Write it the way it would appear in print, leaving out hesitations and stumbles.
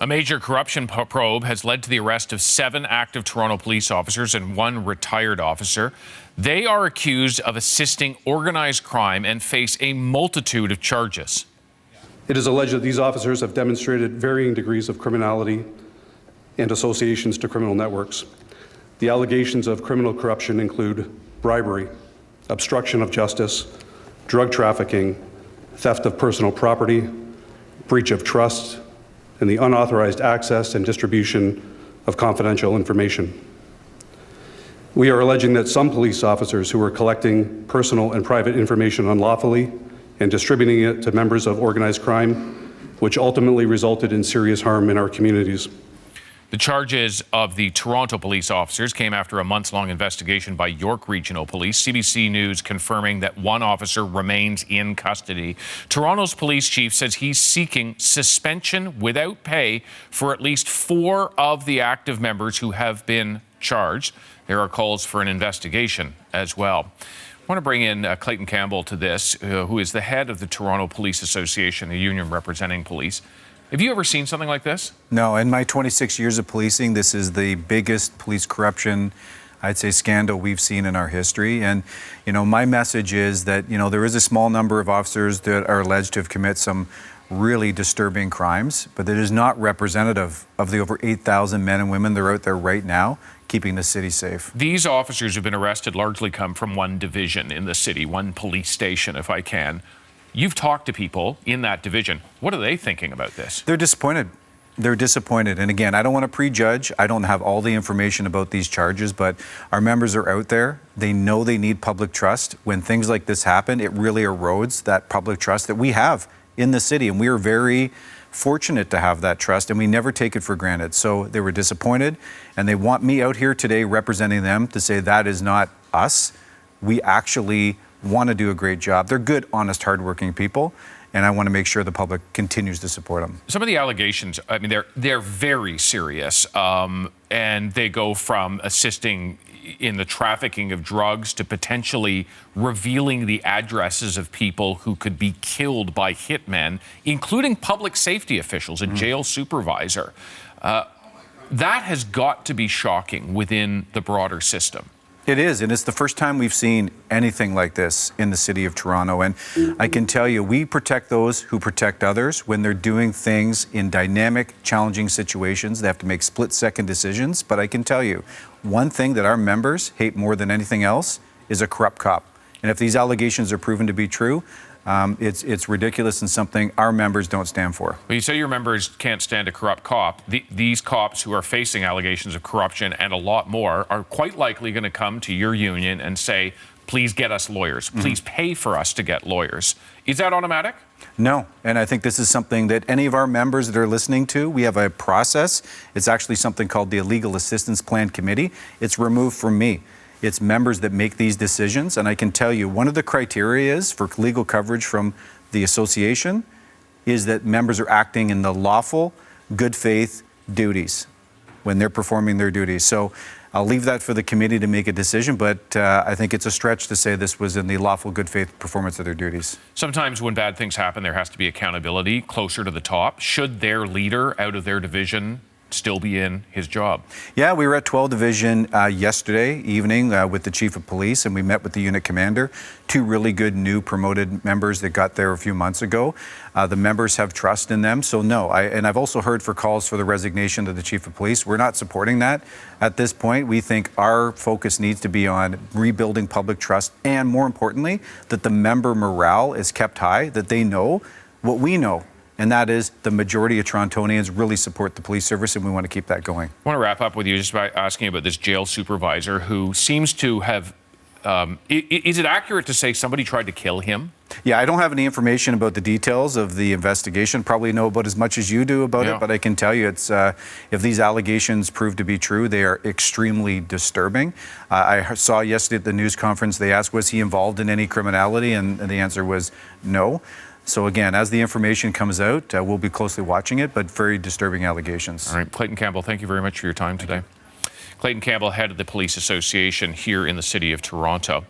A major corruption probe has led to the arrest of 7 active Toronto police officers and 1 retired officer. They are accused of assisting organized crime and face a multitude of charges. It is alleged that these officers have demonstrated varying degrees of criminality and associations to criminal networks. The allegations of criminal corruption include bribery, obstruction of justice, drug trafficking, theft of personal property, breach of trust, and the unauthorized access and distribution of confidential information. We are alleging that some police officers who were collecting personal and private information unlawfully and distributing it to members of organized crime, which ultimately resulted in serious harm in our communities. The charges of the Toronto police officers came after a months-long investigation by York Regional Police. CBC News confirming that 1 officer remains in custody. Toronto's police chief says he's seeking suspension without pay for at least 4 of the active members who have been charged. There are calls for an investigation as well. I want to bring in Clayton Campbell to this, who is the head of the Toronto Police Association, the union representing police. Have you ever seen something like this? No, in my 26 years of policing, this is the biggest police corruption, I'd say, scandal we've seen in our history. And, my message is that, there is a small number of officers that are alleged to have committed some really disturbing crimes, but that is not representative of the over 8,000 men and women that are out there right now keeping the city safe. These officers who've been arrested largely come from one division in the city, one police station, if I can. You've talked to people in that division. What are they thinking about this? They're disappointed. They're disappointed. And again, I don't want to prejudge. I don't have all the information about these charges, but our members are out there. They know they need public trust. When things like this happen, it really erodes that public trust that we have in the city. And we are very fortunate to have that trust, and we never take it for granted. So they were disappointed, and they want me out here today representing them to say that is not us. We actually want to do a great job. They're good, honest, hardworking people, and I want to make sure the public continues to support them. Some of the allegations, I mean, they're very serious, and they go from assisting in the trafficking of drugs to potentially revealing the addresses of people who could be killed by hitmen, including public safety officials, a jail supervisor. That has got to be shocking within the broader system. It is, and it's the first time we've seen anything like this in the city of Toronto. And I can tell you, we protect those who protect others when they're doing things in dynamic, challenging situations. They have to make split-second decisions. But I can tell you, one thing that our members hate more than anything else is a corrupt cop. And if these allegations are proven to be true, it's ridiculous and something our members don't stand for. Well, you say your members can't stand a corrupt cop. These cops who are facing allegations of corruption and a lot more are quite likely going to come to your union and say, please get us lawyers. Please pay for us to get lawyers. Is that automatic? No, and I think this is something that any of our members that are listening to, we have a process. It's actually something called the Legal Assistance Plan Committee. It's removed from me. It's members that make these decisions, and I can tell you one of the criteria is for legal coverage from the association is that members are acting in the lawful, good faith duties when they're performing their duties. So I'll leave that for the committee to make a decision, but I think it's a stretch to say this was in the lawful, good faith performance of their duties. Sometimes when bad things happen, there has to be accountability closer to the top. Should their leader out of their division still be in his job? Yeah, we were at 12 Division yesterday evening with the Chief of Police, and we met with the unit commander. 2 really good new promoted members that got there a few months ago. The members have trust in them, so no. And I've also heard for calls for the resignation of the Chief of Police. We're not supporting that at this point. We think our focus needs to be on rebuilding public trust, and more importantly, that the member morale is kept high, that they know what we know. And that is the majority of Torontonians really support the police service, and we want to keep that going. I want to wrap up with you just by asking about this jail supervisor who seems to have, is it accurate to say somebody tried to kill him? Yeah, I don't have any information about the details of the investigation. Probably know about as much as you do about it, but I can tell you it's if these allegations prove to be true, they are extremely disturbing. I saw yesterday at the news conference, they asked, was he involved in any criminality? And the answer was no. So again, as the information comes out, we'll be closely watching it, but very disturbing allegations. All right, Clayton Campbell, thank you very much for your time today. Clayton Campbell, head of the Police Association here in the city of Toronto.